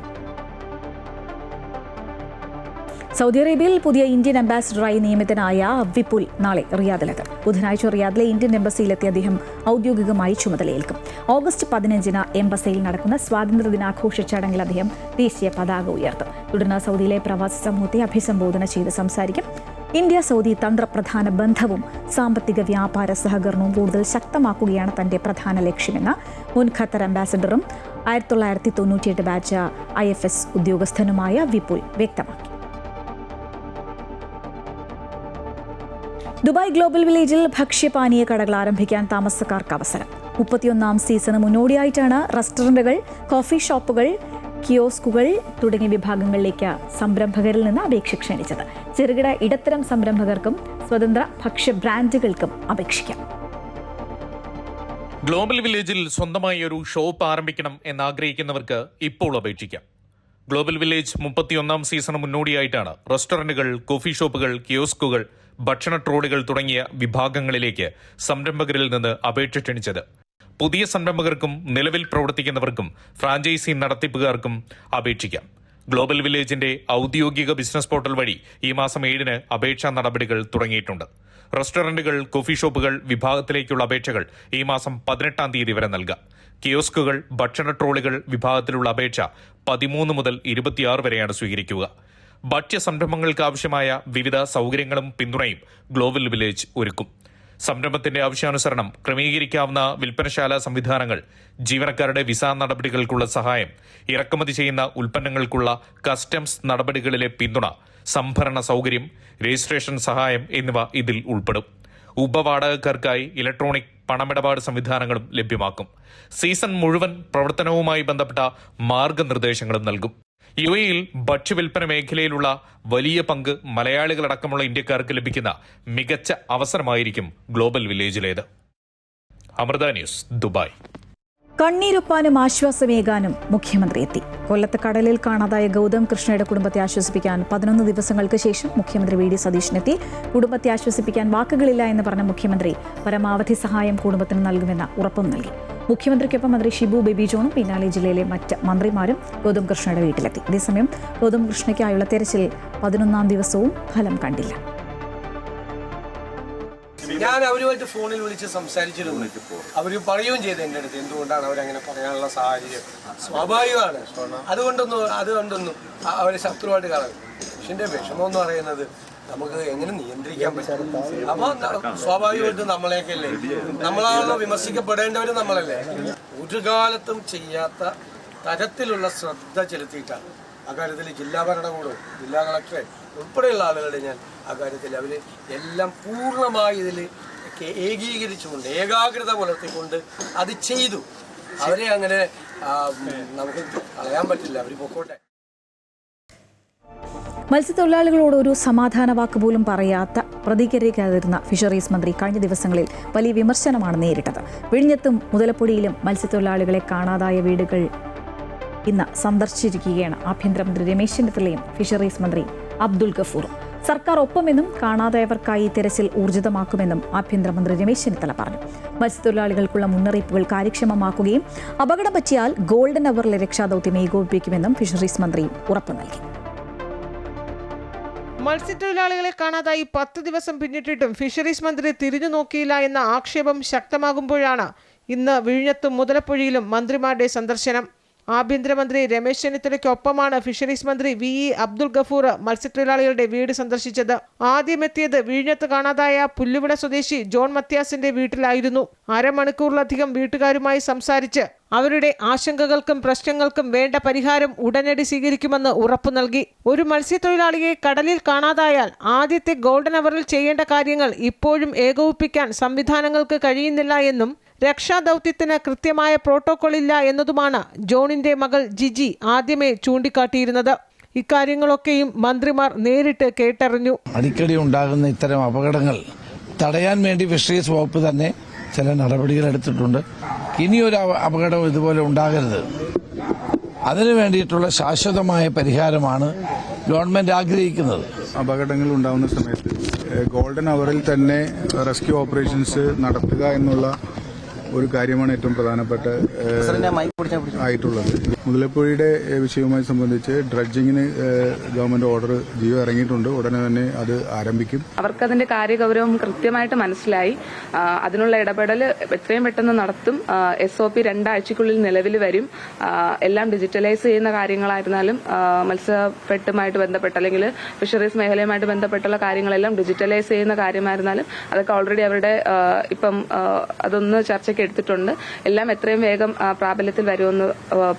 S1: സൗദി അറേബ്യയിൽ പുതിയ ഇന്ത്യൻ അംബാസിഡറായി നിയമിതനായ വിപുൽ നാളെ റിയാദിലെത്തും. ബുധനാഴ്ച റിയാദിലെ ഇന്ത്യൻ എംബസിയിലെത്തി അദ്ദേഹം ഔദ്യോഗികമായി ചുമതലയേൽക്കും. ഓഗസ്റ്റ് 15 എംബസിയിൽ നടക്കുന്ന സ്വാതന്ത്ര്യദിനാഘോഷ ചടങ്ങിൽ അദ്ദേഹം ദേശീയ പതാക ഉയർത്തും. തുടർന്ന് സൗദിയിലെ പ്രവാസി സമൂഹത്തെ അഭിസംബോധന ചെയ്ത് സംസാരിക്കും. ഇന്ത്യ സൗദി തന്ത്രപ്രധാന ബന്ധവും സാമ്പത്തിക വ്യാപാര സഹകരണവും കൂടുതൽ ശക്തമാക്കുകയാണ് തന്റെ പ്രധാന ലക്ഷ്യമെന്ന് മുൻ ഖത്തർ അംബാസിഡറും 1998 ബാച്ച് IFS ഉദ്യോഗസ്ഥനുമായ വിപുൽ വ്യക്തമാക്കി. ദുബായ് ഗ്ലോബൽ വില്ലേജിൽ ഭക്ഷ്യപാനീയ കടകൾ ആരംഭിക്കാൻ താമസക്കാർക്ക് അവസരം. 31ാം സീസണ് മുന്നോടിയായിട്ടാണ് റെസ്റ്റോറന്റുകൾ, കോഫി ഷോപ്പുകൾ, കിയോസ്കുകൾ തുടങ്ങിയ വിഭാഗങ്ങളിലേക്ക് സംരംഭകരിൽ നിന്ന് അപേക്ഷ ക്ഷണിച്ചത്. ചെറുകിട ഇടത്തരം സംരംഭകർക്കും സ്വതന്ത്ര ഭക്ഷ്യ ബ്രാൻഡുകൾക്കും അപേക്ഷിക്കാം.
S2: ഗ്ലോബൽ വില്ലേജിൽ സ്വന്തമായി ഒരു ഷോപ്പ് ആരംഭിക്കണം എന്നാഗ്രഹിക്കുന്നവർക്ക് ഇപ്പോൾ അപേക്ഷിക്കാം. ഗ്ലോബൽ വില്ലേജ് 31ാം സീസണ് മുന്നോടിയായിട്ടാണ് റെസ്റ്റോറന്റുകൾ, കോഫി ഷോപ്പുകൾ, കിയോസ്കുകൾ, ഭക്ഷണ ട്രോളികൾ തുടങ്ങിയ വിഭാഗങ്ങളിലേക്ക് സംരംഭകരിൽ നിന്ന് അപേക്ഷ ക്ഷണിച്ചത്. പുതിയ സംരംഭകർക്കും നിലവിൽ പ്രവർത്തിക്കുന്നവർക്കും ഫ്രാഞ്ചൈസി നടത്തിപ്പുകാർക്കും അപേക്ഷിക്കാം. ഗ്ലോബൽ വില്ലേജിന്റെ ഔദ്യോഗിക ബിസിനസ് പോർട്ടൽ വഴി ഈ മാസം 7-ന് അപേക്ഷാ നടപടികൾ തുടങ്ങിയിട്ടുണ്ട്. റെസ്റ്റോറന്റുകൾ, കോഫി ഷോപ്പുകൾ വിഭാഗത്തിലേക്കുള്ള അപേക്ഷകൾ ഈ മാസം 18-ാം തീയതി വരെ നൽകാം. കിയോസ്കുകൾ, ഭക്ഷണ ട്രോളികൾ വിഭാഗത്തിലുള്ള അപേക്ഷ 13 മുതൽ 26 വരെയാണ് സ്വീകരിക്കുക. ഭക്ഷ്യ സംരംഭങ്ങൾക്ക് ആവശ്യമായ വിവിധ സൗകര്യങ്ങളും പിന്തുണയും ഗ്ലോബൽ വില്ലേജ് ഒരുക്കും. സംരംഭത്തിന്റെ ആവശ്യാനുസരണം ക്രമീകരിക്കാവുന്ന വിൽപ്പനശാല സംവിധാനങ്ങൾ, ജീവനക്കാരുടെ വിസ നടപടികൾക്കുള്ള സഹായം, ഇറക്കുമതി ചെയ്യുന്ന ഉൽപ്പന്നങ്ങൾക്കുള്ള കസ്റ്റംസ് നടപടികളിലെ പിന്തുണ, സംഭരണ സൗകര്യം, രജിസ്ട്രേഷൻ സഹായം എന്നിവ ഇതിൽ ഉൾപ്പെടും. ഉപവാടകക്കാർക്കായി ഇലക്ട്രോണിക് പണമിടപാട് സംവിധാനങ്ങളും ലഭ്യമാക്കും. സീസൺ മുഴുവൻ പ്രവർത്തനവുമായി ബന്ധപ്പെട്ട മാർഗനിർദ്ദേശങ്ങളും നൽകും. യുഎഇയിൽ ഭക്ഷ്യവിൽപ്പന മേഖലയിലുള്ള വലിയ പങ്ക് മലയാളികളടക്കമുള്ള ഇന്ത്യക്കാർക്ക് ലഭിക്കുന്ന മികച്ച അവസരമായിരിക്കും ഗ്ലോബൽ വില്ലേജിലേത്. Amrita news, Dubai.
S1: കണ്ണീരൊപ്പാനും ആശ്വാസമേകാനും മുഖ്യമന്ത്രി എത്തി. കൊല്ലത്ത് കടലിൽ കാണാതായ ഗൗതം കൃഷ്ണയുടെ കുടുംബത്തെ ആശ്വസിപ്പിക്കാൻ 11 ദിവസങ്ങൾക്ക് ശേഷം മുഖ്യമന്ത്രി വി ഡി സതീശനെത്തി. കുടുംബത്തെ ആശ്വസിപ്പിക്കാൻ വാക്കുകളില്ല എന്ന് പറഞ്ഞ മുഖ്യമന്ത്രി പരമാവധി സഹായം കുടുംബത്തിന് നൽകുമെന്ന ഉറപ്പും നൽകി. മുഖ്യമന്ത്രിക്കൊപ്പം മന്ത്രി ഷിബു ബേബി ജോണും പിന്നാലെ ജില്ലയിലെ മറ്റ് മന്ത്രിമാരും ഗൗതം കൃഷ്ണയുടെ വീട്ടിലെത്തി. അതേസമയം ഗൗതം കൃഷ്ണയ്ക്കായുള്ള തെരച്ചിൽ 11-ാം ദിവസവും ഫലം കണ്ടില്ല.
S3: ഞാൻ അവരുമായിട്ട് ഫോണിൽ വിളിച്ച് സംസാരിച്ചിരുന്നു. അവർ പറയുകയും ചെയ്തു എൻ്റെ അടുത്ത് എന്തുകൊണ്ടാണ് അവരങ്ങനെ പറയാനുള്ള സാഹചര്യം. സ്വാഭാവികമാണ്. അതുകൊണ്ടൊന്നും അവരെ ശത്രുവായിട്ട് കാണാൻ. പക്ഷെ എൻ്റെ വിഷമം എന്ന് പറയുന്നത് നമുക്ക് എങ്ങനെ നിയന്ത്രിക്കാൻ പറ്റും. അപ്പോൾ സ്വാഭാവികമായിട്ടും നമ്മളെയൊക്കെയല്ലേ, നമ്മളാണല്ലോ വിമർശിക്കപ്പെടേണ്ടവർ, നമ്മളല്ലേ. ഒരു കാലത്തും ചെയ്യാത്ത തരത്തിലുള്ള ശ്രദ്ധ ചെലുത്തിയിട്ടാണ് അക്കാര്യത്തിൽ ജില്ലാ ഭരണകൂടവും ജില്ലാ കളക്ടറെ ഉൾപ്പെടെയുള്ള ആളുകളുടെ ഞാൻ അക്കാര്യത്തിൽ അവർ എല്ലാം പൂർണ്ണമായി ഇതിൽ ഏകീകരിച്ചുകൊണ്ട് ഏകാഗ്രത പുലർത്തിക്കൊണ്ട് അത് ചെയ്തു. അവരെ അങ്ങനെ നമുക്ക് കളയാൻ പറ്റില്ല. അവർ പൊക്കോട്ടെ.
S1: മത്സ്യത്തൊഴിലാളികളോട് ഒരു സമാധാന വാക്ക് പോലും പറയാത്ത, പ്രതികരിക്കാതിരുന്ന ഫിഷറീസ് മന്ത്രി കഴിഞ്ഞ ദിവസങ്ങളിൽ വലിയ വിമർശനമാണ് നേരിട്ടത്. വിഴിഞ്ഞത്തും മുതലപ്പൊടിയിലും മത്സ്യത്തൊഴിലാളികളെ കാണാതായ വീടുകൾ ഇന്ന് സന്ദർശിച്ചിരിക്കുകയാണ് ആഭ്യന്തരമന്ത്രി രമേശ് ചെന്നിത്തലയും ഫിഷറീസ് മന്ത്രി അബ്ദുൽ ഗഫൂറും. സർക്കാർ ഒപ്പമെന്നും കാണാതായവർക്കായി തെരച്ചിൽ ഊർജിതമാക്കുമെന്നും ആഭ്യന്തരമന്ത്രി രമേശ് ചെന്നിത്തല പറഞ്ഞു. മത്സ്യത്തൊഴിലാളികൾക്കുള്ള മുന്നറിയിപ്പുകൾ കാര്യക്ഷമമാക്കുകയും അപകടം പറ്റിയാൽ ഗോൾഡൻ അവറിലെ രക്ഷാദൌത്യം ഏകോപിപ്പിക്കുമെന്നും ഫിഷറീസ് മന്ത്രി ഉറപ്പു നൽകി.
S4: മത്സ്യത്തൊഴിലാളികളെ കാണാതായി 10 ദിവസം പിന്നിട്ടിട്ടും ഫിഷറീസ് മന്ത്രി തിരിഞ്ഞു നോക്കിയില്ല എന്ന ആക്ഷേപം ശക്തമാകുമ്പോഴാണ് ഇന്ന് വിഴിഞ്ഞത്തും മുതലപ്പൊഴിയിലും മന്ത്രിമാരുടെ സന്ദർശനം. ആഭ്യന്തരമന്ത്രി രമേശ് ചെന്നിത്തലയ്ക്കൊപ്പമാണ് ഫിഷറീസ് മന്ത്രി വി.ഇ. അബ്ദുൽ ഗഫൂർ മത്സ്യത്തൊഴിലാളികളുടെ വീട് സന്ദർശിച്ചത്. ആദ്യമെത്തിയത് വിഴിഞ്ഞത്ത് കാണാതായ പുല്ലുവിള സ്വദേശി ജോൺ മത്യാസിന്റെ വീട്ടിലായിരുന്നു. അരമണിക്കൂറിലധികം വീട്ടുകാരുമായി സംസാരിച്ച് അവരുടെ ആശങ്കകൾക്കും പ്രശ്നങ്ങൾക്കും വേണ്ട പരിഹാരം ഉടനടി സ്വീകരിക്കുമെന്ന് ഉറപ്പു നൽകി. ഒരു മത്സ്യത്തൊഴിലാളിയെ കടലിൽ കാണാതായാൽ ആദ്യത്തെ ഗോൾഡൻ അവറിൽ ചെയ്യേണ്ട കാര്യങ്ങൾ ഇപ്പോഴും ഏകോപിപ്പിക്കാൻ സംവിധാനങ്ങൾക്ക് കഴിയുന്നില്ല എന്നും രക്ഷാദൌത്യത്തിന് കൃത്യമായ പ്രോട്ടോകോൾ ഇല്ല എന്നതുമാണ് ജോണിന്റെ മകൾ ജിജി ആദ്യമേ ചൂണ്ടിക്കാട്ടിയിരുന്നത്. ഇക്കാര്യങ്ങളൊക്കെയും മന്ത്രിമാർ നേരിട്ട് കേട്ടറിഞ്ഞു.
S5: അടിക്കടി ഉണ്ടാകുന്ന ഇത്തരം അപകടങ്ങൾ തടയാൻ വേണ്ടി ഫിഷറീസ് വകുപ്പ് തന്നെ ചില നടപടികൾ എടുത്തിട്ടുണ്ട്. ഇനിയൊരു അപകടം ഇതുപോലെ ഉണ്ടാകരുത്, അതിനു വേണ്ടിയിട്ടുള്ള ശാശ്വതമായ പരിഹാരമാണ് ഗവൺമെന്റ് ആഗ്രഹിക്കുന്നത്.
S6: അപകടങ്ങൾ ഉണ്ടാകുന്ന സമയത്ത് ഗോൾഡൻ അവറിൽ തന്നെ റെസ്ക്യൂ ഓപ്പറേഷൻസ് നടത്തുക എന്നുള്ള ഒരു കാര്യമാണ് ഏറ്റവും പ്രധാനപ്പെട്ട ആയിട്ടുള്ളത്. മുതലപ്പൊഴിയുടെ വിഷയവുമായി സംബന്ധിച്ച് ഡ്രഡ്ജിങ്ങിന് ഗവൺമെന്റ് ഓർഡർ ജിയോ ഇറങ്ങിയിട്ടുണ്ട്. ഉടനെ തന്നെ അത് ആരംഭിക്കും.
S7: അവർക്കതിന്റെ കാര്യഗൗരവം കൃത്യമായിട്ട് മനസ്സിലായി. അതിനുള്ള ഇടപെടൽ എത്രയും പെട്ടെന്ന് നടത്തും. SOP 2 ആഴ്ചക്കുള്ളിൽ നിലവിൽ വരും. എല്ലാം ഡിജിറ്റലൈസ് ചെയ്യുന്ന കാര്യങ്ങളായിരുന്നാലും മത്സ്യഫെഡുമായിട്ട് ബന്ധപ്പെട്ട അല്ലെങ്കിൽ ഫിഷറീസ് മേഖലയുമായിട്ട് ബന്ധപ്പെട്ടുള്ള കാര്യങ്ങളെല്ലാം ഡിജിറ്റലൈസ് ചെയ്യുന്ന കാര്യമായിരുന്നാലും അതൊക്കെ ഓൾറെഡി അവരുടെ ഇപ്പം അതൊന്ന് ചർച്ചയ്ക്ക് എടുത്തിട്ടുണ്ട്. എല്ലാം എത്രയും വേഗം പ്രാബല്യത്തിൽ വരുമെന്ന്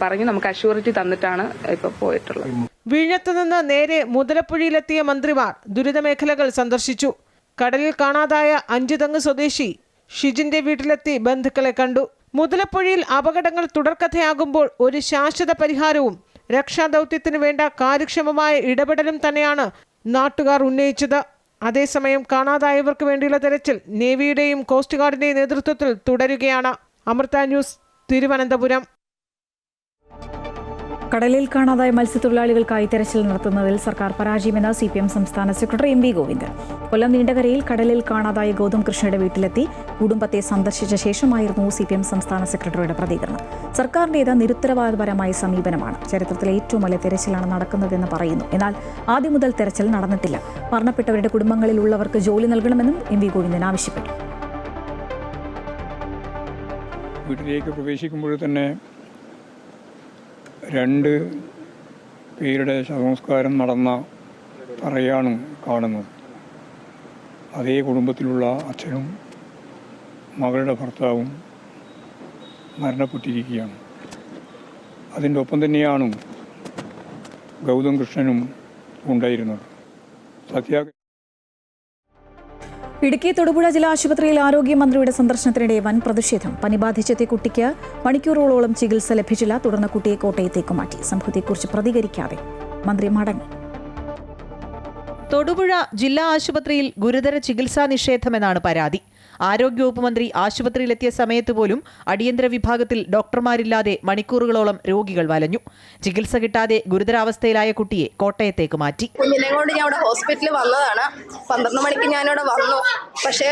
S7: പറഞ്ഞ് നമുക്ക് അഷ്യൂറിറ്റി തന്നിട്ടാണ് ഇപ്പൊ പോയിട്ടുള്ളത്.
S4: വിഴിഞ്ഞത്ത് നിന്ന് നേരെ മുതലപ്പൊഴിയിലെത്തിയ മന്ത്രിമാർ ദുരിതമേഖലകൾ സന്ദർശിച്ചു. കടലിൽ കാണാതായ 5 തെങ്ങ് സ്വദേശി ഷിജിന്റെ വീട്ടിലെത്തി ബന്ധുക്കളെ കണ്ടു. മുതലപ്പൊഴിയിൽ അപകടങ്ങൾ തുടർക്കഥയാകുമ്പോൾ ഒരു ശാശ്വത പരിഹാരവും രക്ഷാദൌത്യത്തിന് വേണ്ട കാര്യക്ഷമമായ ഇടപെടലും തന്നെയാണ് നാട്ടുകാർ ഉന്നയിച്ചത്. അതേസമയം കാണാതായവർക്ക് വേണ്ടിയുള്ള തെരച്ചിൽ നേവിയുടെയും കോസ്റ്റ് ഗാർഡിന്റെയും നേതൃത്വത്തിൽ തുടരുകയാണ്. അമൃത ന്യൂസ്, തിരുവനന്തപുരം.
S1: കടലിൽ കാണാതായ മത്സ്യത്തൊഴിലാളികൾക്കായി തെരച്ചിൽ നടത്തുന്നതിൽ സർക്കാർ പരാജയമെന്ന് CPM സംസ്ഥാന സെക്രട്ടറി MV ഗോവിന്ദൻ. കൊല്ലം നീണ്ടകരയിൽ കടലിൽ കാണാതായ ഗൗതം കൃഷ്ണയുടെ വീട്ടിലെത്തി കുടുംബത്തെ സന്ദർശിച്ച ശേഷമായിരുന്നു CPM സംസ്ഥാന സെക്രട്ടറിയുടെ പ്രതികരണം. സർക്കാരിന്റേത് നിരുത്തരവാദപരമായ സമീപനമാണ്. ചരിത്രത്തിലെ ഏറ്റവും വലിയ തെരച്ചിലാണ് നടക്കുന്നതെന്ന് പറയുന്നു. എന്നാൽ ആദ്യം മുതൽ തെരച്ചിൽ നടന്നിട്ടില്ല. മരണപ്പെട്ടവരുടെ കുടുംബങ്ങളിലുള്ളവർക്ക് ജോലി നൽകണമെന്നും MV ഗോവിന്ദൻ ആവശ്യപ്പെട്ടു.
S8: വീട്ടിലേക്ക് പ്രവേശിക്കുമ്പോൾ തന്നെ 2 പേരുടെ ശവസംസ്കാരം നടന്ന തറയാണ് കാണുന്നത്. അതേ കുടുംബത്തിലുള്ള അച്ഛനും മകളുടെ ഭർത്താവും മരണപ്പെട്ടിരിക്കുകയാണ്. അതിൻ്റെ ഒപ്പം തന്നെയാണ് ഗൗതം കൃഷ്ണനും ഉണ്ടായിരുന്നത്.
S1: ഇടുക്കി തൊടുപുഴ ജില്ലാ ആശുപത്രിയിൽ ആരോഗ്യമന്ത്രിയുടെ സന്ദർശനത്തിനിടെ വൻ പ്രതിഷേധം. പനി ബാധിച്ചെത്തിയ കുട്ടിക്ക് മണിക്കൂറുകളോളം ചികിത്സ ലഭിച്ചില്ല. തുടർന്ന് കുട്ടിയെ കോട്ടയത്തേക്ക് മാറ്റി. സംഭവത്തെക്കുറിച്ച് പ്രതികരിക്കാതെ മന്ത്രി മടങ്ങി.
S9: തൊടുപുഴ ജില്ലാ ആശുപത്രിയിൽ ഗുരുതര ചികിത്സാ നിഷേധമെന്നാണ് പരാതി. ആരോഗ്യവകുപ്പ് മന്ത്രി ആശുപത്രിയിലെത്തിയ സമയത്ത് പോലും അടിയന്തര വിഭാഗത്തിൽ ഡോക്ടർമാരില്ലാതെ മണിക്കൂറുകളോളം രോഗികൾ വലഞ്ഞു. ചികിത്സ കിട്ടാതെ ഗുരുതരാവസ്ഥയിലായ കുട്ടിയെ കോട്ടയത്തേക്ക് മാറ്റി.
S10: കുഞ്ഞിനെ കൊണ്ട് ഞാൻ ഇവിടെ ഹോസ്പിറ്റലിൽ വന്നതാണ്. 12 മണിക്ക് ഞാനിവിടെ വന്നു. പക്ഷേ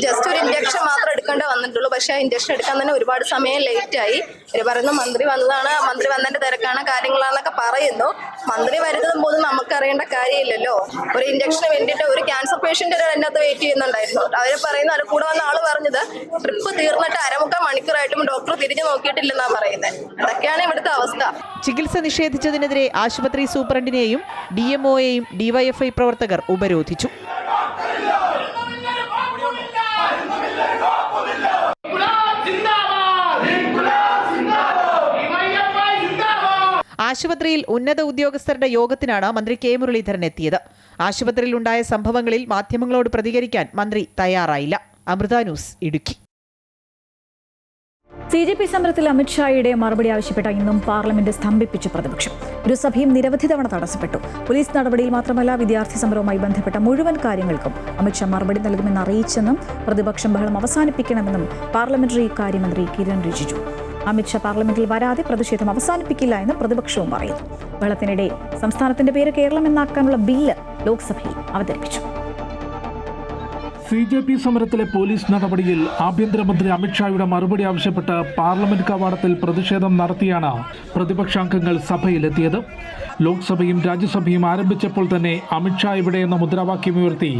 S10: ജസ്റ്റ് ഒരു ഇഞ്ചക്ഷൻ മാത്രം എടുക്കേണ്ടി വന്നിട്ടുള്ളൂ. പക്ഷേ ഇഞ്ചക്ഷൻ എടുക്കാൻ തന്നെ ഒരുപാട് സമയം ലേറ്റായി. ഇവർ പറയുന്നു മന്ത്രി വന്നതാണ്, മന്ത്രി വന്നതിന്റെ തിരക്കാണ്, കാര്യങ്ങളാണെന്നൊക്കെ പറയുന്നു. മന്ത്രി വരുന്നതും പോലും നമുക്കറിയേണ്ട കാര്യമില്ലല്ലോ. ഒരു ഇഞ്ചക്ഷന് വേണ്ടിയിട്ട് ഒരു ക്യാൻസർ പേഷ്യന്റ് അതിനകത്ത് വെയിറ്റ് ചെയ്യുന്നുണ്ടായിരുന്നു. അവർ പറയുന്നു, അത് കൂടെ വന്ന ആള് പറഞ്ഞത് ട്രിപ്പ് തീർന്നിട്ട് 1/4 മണിക്കൂറായിട്ടും ഡോക്ടർ തിരിഞ്ഞു നോക്കിയിട്ടില്ലെന്നാ പറയുന്നത്. അതൊക്കെയാണ് ഇവിടുത്തെ അവസ്ഥ.
S9: ചികിത്സ നിഷേധിച്ചതിനെതിരെ ആശുപത്രി സൂപ്രണ്ടിനെയും DMOയെയും DYFI പ്രവർത്തകർ ഉപരോധിച്ചു. ആശുപത്രിയിൽ ഉന്നത ഉദ്യോഗസ്ഥരുടെ യോഗത്തിനാണ് മന്ത്രി K മുരളീധരൻ എത്തിയത്. ആശുപത്രിയിലുണ്ടായ സംഭവങ്ങളിൽ മാധ്യമങ്ങളോട് പ്രതികരിക്കാൻ മന്ത്രി തയ്യാറായില്ല. അമൃത ന്യൂസ്, ഇടുക്കി.
S1: CJP സമരത്തിൽ അമിത്ഷായുടെ മറുപടി ആവശ്യപ്പെട്ട ഇന്നും പാർലമെന്റ് സ്തംഭിപ്പിച്ചു പ്രതിപക്ഷം. ഇരുസഭയും നിരവധി തവണ തടസ്സപ്പെട്ടു. പോലീസ് നടപടിയിൽ മാത്രമല്ല, വിദ്യാർത്ഥി സമരവുമായി ബന്ധപ്പെട്ട മുഴുവൻ കാര്യങ്ങൾക്കും അമിത്ഷാ മറുപടി നൽകുമെന്ന് അറിയിച്ചെന്നും പ്രതിപക്ഷം ബഹളം അവസാനിപ്പിക്കണമെന്നും പാർലമെന്ററി കാര്യമന്ത്രി കിരൺ റിജിജു. അമിത്ഷാ പാർലമെന്റിൽ വരാതെ പ്രതിഷേധം അവസാനിപ്പിക്കില്ല എന്ന് പ്രതിപക്ഷവും പറയുന്നു. ബഹളത്തിനിടെ സംസ്ഥാനത്തിന്റെ പേര് കേരളം എന്നാക്കാനുള്ള ബില്ല് ലോക്സഭയിൽ അവതരിപ്പിച്ചു.
S11: CJP സമരത്തിലെ പോലീസ് നടപടിയിൽ ആഭ്യന്തരമന്ത്രി അമിത്ഷായുടെ മറുപടി ആവശ്യപ്പെട്ട് പാർലമെന്റ് കവാടത്തിൽ പ്രതിഷേധം നടത്തിയാണ് പ്രതിപക്ഷാംഗങ്ങൾ സഭയിലെത്തിയത്. ലോക്സഭയും രാജ്യസഭയും ആരംഭിച്ചപ്പോൾ തന്നെ അമിത്ഷാ എവിടെയെന്ന മുദ്രാവാക്യമുയർത്തി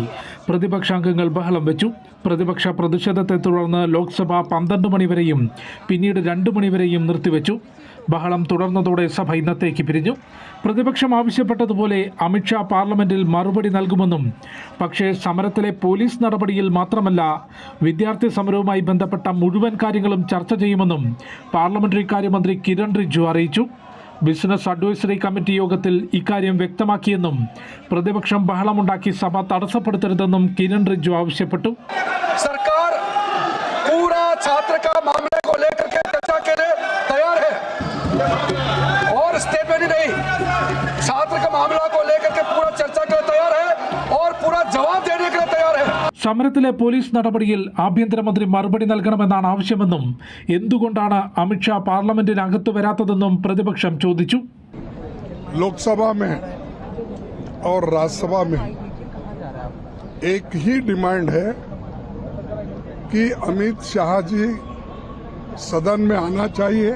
S11: പ്രതിപക്ഷാംഗങ്ങൾ ബഹളം വെച്ചു. പ്രതിപക്ഷ പ്രതിഷേധത്തെ തുടർന്ന് ലോക്സഭ 12 മണിവരെയും പിന്നീട് 2 മണിവരെയും നിർത്തിവെച്ചു. ബഹളം തുടർന്നതോടെ സഭ ഇന്നത്തേക്ക് പിരിഞ്ഞു. പ്രതിപക്ഷം ആവശ്യപ്പെട്ടതുപോലെ അമിത്ഷാ പാർലമെന്റിൽ മറുപടി നൽകുമെന്നും, പക്ഷേ സമരത്തിലെ പോലീസ് നടപടിയിൽ മാത്രമല്ല, വിദ്യാർത്ഥി സമരവുമായി ബന്ധപ്പെട്ട മുഴുവൻ കാര്യങ്ങളും ചർച്ച ചെയ്യുമെന്നും പാർലമെന്ററി കാര്യമന്ത്രി കിരൺ റിജിജു അറിയിച്ചു. ബിസിനസ് അഡ്വൈസറി കമ്മിറ്റി യോഗത്തിൽ ഇക്കാര്യം വ്യക്തമാക്കിയെന്നും പ്രതിപക്ഷം ബഹളമുണ്ടാക്കി സഭ തടസ്സപ്പെടുത്തരുതെന്നും കിരൺ റിജിജു ആവശ്യപ്പെട്ടു.
S3: സർക്കാർ പൂരാ ഛാത്ര കാ മാമല കോ ലേക്കർ കെ ചർച്ച കെ ലിയെ തയ്യാർ ഹൈ और स्टेटमेंट नहीं, छात्र का मामला को लेकर के पूरा चर्चा के लिए तैयार है और पूरा जवाब देने के लिए तैयार है.
S11: സമരത്തിലെ പോലീസ് നടപടിയിൽ ആഭ്യന്തരമന്ത്രി മറുപടി നൽകണമെന്നാണ് ആവശ്യമെന്നും എന്തുകൊണ്ടാണ് അമിത്ഷാ പാർലമെന്റിനകത്ത് വരാത്തതെന്നും പ്രതിപക്ഷം ചോദിച്ചു.
S6: लोकसभा में और राज्यसभा में एक ही डिमांड है कि अमित शाह जी सदन में आना चाहिए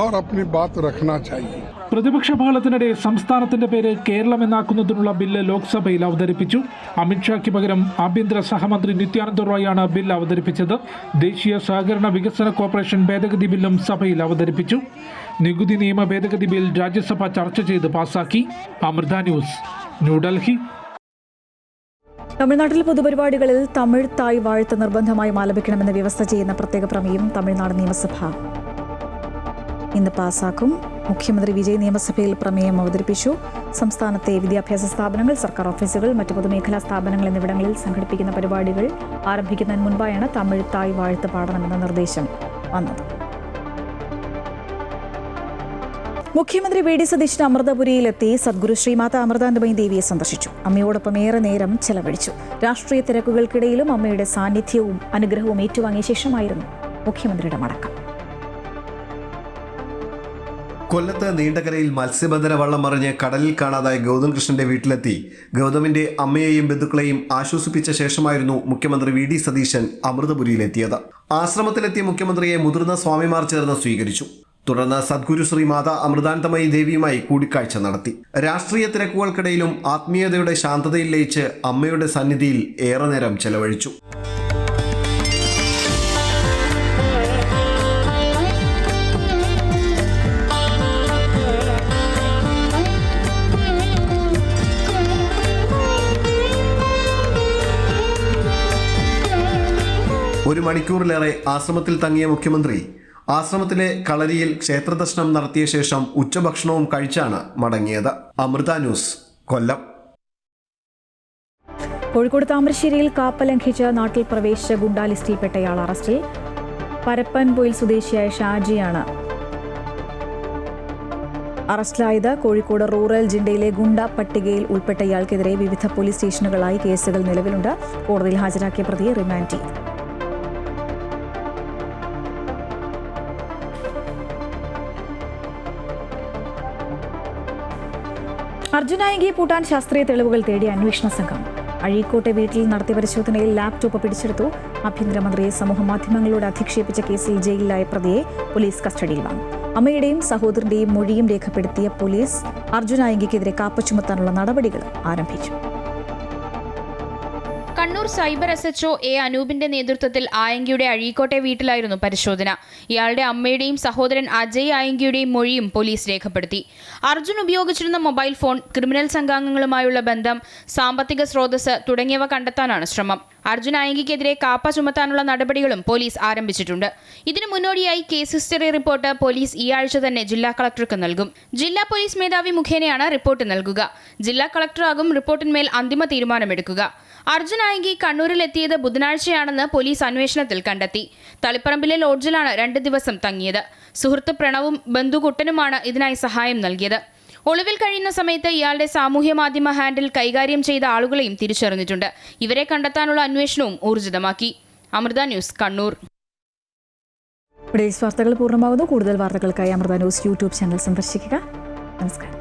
S6: और अपनी बात रखना चाहिए.
S11: പ്രതിപക്ഷ ബഹളത്തിനിടെ സംസ്ഥാനത്തിന്റെ പേര് കേരളം എന്നാക്കുന്നതിനുള്ള ബില്ല് ലോക്സഭയിൽ അവതരിപ്പിച്ചു. അമിത്ഷായ്ക്ക് പകരം ആഭ്യന്തര സഹമന്ത്രി നിത്യാനന്ദ റോയാണ് ബിൽ അവതരിപ്പിച്ചത്. ദേശീയ സഹകരണ വികസന കോർപ്പറേഷൻ ഭേദഗതി ബില്ലും സഭയിൽ അവതരിപ്പിച്ചു. നികുതി നിയമ ഭേദഗതി ബിൽ രാജ്യസഭ ചർച്ച ചെയ്ത് പാസാക്കി. അമൃത ന്യൂസ്, ന്യൂഡൽഹി.
S1: തമിഴ്നാട്ടിൽ പൊതുപരിപാടികളിൽ തമിഴ് തായ് വാഴ്ത്ത് നിർബന്ധമായും ആലപിക്കണമെന്ന് വ്യവസ്ഥ ചെയ്യുന്ന പ്രത്യേക പ്രമേയം തമിഴ്നാട് നിയമസഭ ഇന്ന് പാസാക്കും. മുഖ്യമന്ത്രി വിജയ് നിയമസഭയിൽ പ്രമേയം അവതരിപ്പിച്ചു. സംസ്ഥാനത്തെ വിദ്യാഭ്യാസ സ്ഥാപനങ്ങൾ, സർക്കാർ ഓഫീസുകൾ, മറ്റ് പൊതുമേഖലാ സ്ഥാപനങ്ങൾ എന്നിവിടങ്ങളിൽ സംഘടിപ്പിക്കുന്ന പരിപാടികൾ ആരംഭിക്കുന്നതിന് മുൻപായാണ് തമിഴ് തായ് വാഴ്ത്ത് പാടണമെന്ന നിർദ്ദേശം വന്നത്. മുഖ്യമന്ത്രി വി ഡി സതീശൻ അമൃതപുരിയിലെത്തി സദ്ഗുരു ശ്രീമാത അമൃതാനന്ദമയി ദേവിയെ സന്ദർശിച്ചു. അമ്മയോടൊപ്പം ഏറെ നേരം ചെലവഴിച്ചു. രാഷ്ട്രീയ തിരക്കുകൾക്കിടയിലും അമ്മയുടെ സാന്നിധ്യവും അനുഗ്രഹവും ഏറ്റുവാങ്ങിയ ശേഷമായിരുന്നു മുഖ്യമന്ത്രിയുടെ മടക്കം.
S12: കൊല്ലത്ത് നീണ്ടകരയിൽ മത്സ്യബന്ധന വള്ളം മറിഞ്ഞ് കടലിൽ കാണാതായ ഗൗതം കൃഷ്ണന്റെ വീട്ടിലെത്തി ഗൗതമിന്റെ അമ്മയെയും ബന്ധുക്കളെയും ആശ്വസിപ്പിച്ച ശേഷമായിരുന്നു മുഖ്യമന്ത്രി വി ഡി സതീശൻ അമൃതപുരിയിലെത്തിയത്. ആശ്രമത്തിലെത്തിയ മുഖ്യമന്ത്രിയെ മുതിർന്ന സ്വാമിമാർ ചേർന്ന് സ്വീകരിച്ചു. തുടർന്ന് സദ്ഗുരു ശ്രീ മാതാ അമൃതാനന്ദമയി ദേവിയുമായി കൂടിക്കാഴ്ച നടത്തി. രാഷ്ട്രീയ തിരക്കുകൾക്കിടയിലും ആത്മീയതയുടെ ശാന്തതയിൽ ലയിച്ച് അമ്മയുടെ സന്നിധിയിൽ ഏറെ നേരം ചെലവഴിച്ചു. ഒരു മണിക്കൂറിലേറെ ആശ്രമത്തിൽ തങ്ങിയ മുഖ്യമന്ത്രി ആശ്രമത്തിലെ കളരിയിൽ ക്ഷേത്രദർശനം നടത്തിയ ശേഷം ഉച്ചഭക്ഷണവും കഴിച്ചാണ് മടങ്ങിയത്. അമൃത ന്യൂസ്, കൊല്ലം.
S1: കോഴിക്കോട് താമരശ്ശേരിയിൽ കാപ്പ ലംഘിച്ച് നാട്ടിൽ പ്രവേശിച്ച ഗുണ്ടാ ലിസ്റ്റിൽപ്പെട്ടയാൾ അറസ്റ്റിൽ. പരപ്പൻപൊയിൽ സ്വദേശിയായ ഷാജിയാണ് അറസ്റ്റിലായത്. കോഴിക്കോട് റൂറൽ ജില്ലയിലെ ഗുണ്ട പട്ടികയിൽ ഉൾപ്പെട്ട ഇയാൾക്കെതിരെ വിവിധ പോലീസ് സ്റ്റേഷനുകളായി കേസുകൾ നിലവിലുണ്ട്. കോടതിയിൽ ഹാജരാക്കിയ പ്രതിയെ റിമാൻഡ് ചെയ്തു. അർജുനായകയെ പൂട്ടാൻ ശാസ്ത്രീയ തെളിവുകൾ തേടി അന്വേഷണ സംഘം. അഴീക്കോട്ടെ വീട്ടിൽ നടത്തിയ പരിശോധനയിൽ ലാപ്ടോപ്പ് പിടിച്ചെടുത്തു. ആഭ്യന്തരമന്ത്രിയെ സമൂഹമാധ്യമങ്ങളോട് അധിക്ഷേപിച്ച കേസിൽ ജയിലിലായ പ്രതിയെ പോലീസ് കസ്റ്റഡിയിൽ വാങ്ങി. അമ്മയുടെയും സഹോദരന്റെയും മൊഴിയും രേഖപ്പെടുത്തിയ പോലീസ് അർജുനായകയ്ക്കെതിരെ കാപ്പ ചുമത്താനുള്ള നടപടികൾ ആരംഭിച്ചു.
S13: കണ്ണൂർ സൈബർ SHO എ അനൂപിന്റെ നേതൃത്വത്തിൽ ആയങ്കിയുടെ അഴീക്കോട്ടെ വീട്ടിലായിരുന്നു പരിശോധന. ഇയാളുടെ അമ്മയുടെയും സഹോദരൻ അജയ് ആയങ്കിയുടെയും മൊഴിയും പോലീസ് രേഖപ്പെടുത്തി. അർജുൻ ഉപയോഗിച്ചിരുന്ന മൊബൈൽ ഫോൺ, ക്രിമിനൽ സംഘാംഗങ്ങളുമായുള്ള ബന്ധം, സാമ്പത്തിക സ്രോതസ് തുടങ്ങിയവ കണ്ടെത്താനാണ് ശ്രമം. അർജുൻ ആയങ്കിക്കെതിരെ കാപ്പ ചുമത്താനുള്ള നടപടികളും പോലീസ് ആരംഭിച്ചിട്ടുണ്ട്. ഇതിനു മുന്നോടിയായി കേസ് ഹിസ്റ്ററി റിപ്പോർട്ട് പോലീസ് ഈ ആഴ്ച തന്നെ ജില്ലാ കളക്ടർക്ക് നൽകും. ജില്ലാ പോലീസ് മേധാവി മുഖേനയാണ് റിപ്പോർട്ട് നൽകുക. ജില്ലാ കളക്ടറാകും റിപ്പോർട്ടിന്മേൽ അന്തിമ തീരുമാനമെടുക്കുക. അർജുൻ ആയങ്കി കണ്ണൂരിലെത്തിയത് ബുധനാഴ്ചയാണെന്ന് പോലീസ് അന്വേഷണത്തിൽ കണ്ടെത്തി. തളിപ്പറമ്പിലെ ലോഡ്ജിലാണ് 2 ദിവസം തങ്ങിയത്. സുഹൃത്ത് പ്രണവും ബന്ധു കുട്ടനുമാണ് ഇതിനായി സഹായം നൽകിയത്. ഒളിവിൽ കഴിയുന്ന സമയത്ത് ഇയാളുടെ സാമൂഹ്യ മാധ്യമ ഹാൻഡിൽ കൈകാര്യം ചെയ്ത ആളുകളെയും തിരിച്ചറിഞ്ഞിട്ടുണ്ട്. ഇവരെ കണ്ടെത്താനുള്ള അന്വേഷണവും ഊർജിതമാക്കി. അമൃത ന്യൂസ്, കണ്ണൂർ.
S1: വാർത്തകൾ പൂർണ്ണമാകുന്നു. കൂടുതൽ വാർത്തകൾക്കായി അമൃത ന്യൂസ് യൂട്യൂബ് ചാനൽ സന്ദർശിക്കുക. നമസ്കാരം.